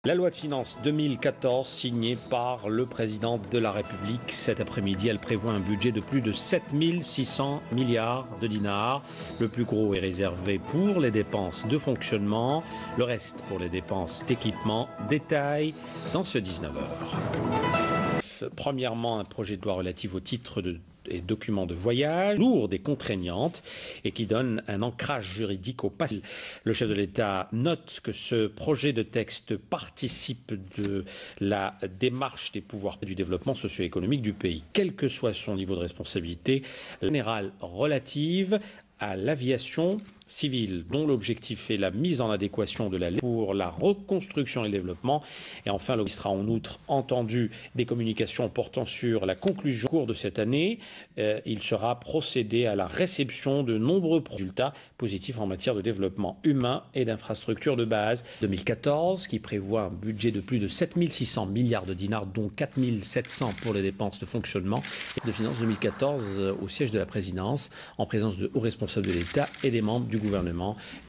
La loi de finances 2014 signée par le président de la République cet après-midi, elle prévoit un budget de plus de 7600 milliards de dinars. Le plus gros est réservé pour les dépenses de fonctionnement, le reste pour les dépenses d'équipement. Détail dans ce 19h. Premièrement, un projet de loi relatif au titre et documents de voyage, lourde et contraignante, et qui donne un ancrage juridique au passé. Le chef de l'État note que ce projet de texte participe de la démarche des pouvoirs du développement socio-économique du pays, quel que soit son niveau de responsabilité générale relative à l'aviation civile, dont l'objectif est la mise en adéquation de la loi pour la reconstruction et le développement. Et enfin, le ministre sera en outre entendu des communications portant sur la conclusion au cours de cette année. Il sera procédé à la réception de nombreux résultats positifs en matière de développement humain et d'infrastructures de base. 2014, qui prévoit un budget de plus de 7600 milliards de dinars, dont 4700 pour les dépenses de fonctionnement. De finances 2014 au siège de la présidence, en présence de hauts responsables de l'État et des membres du gouvernement.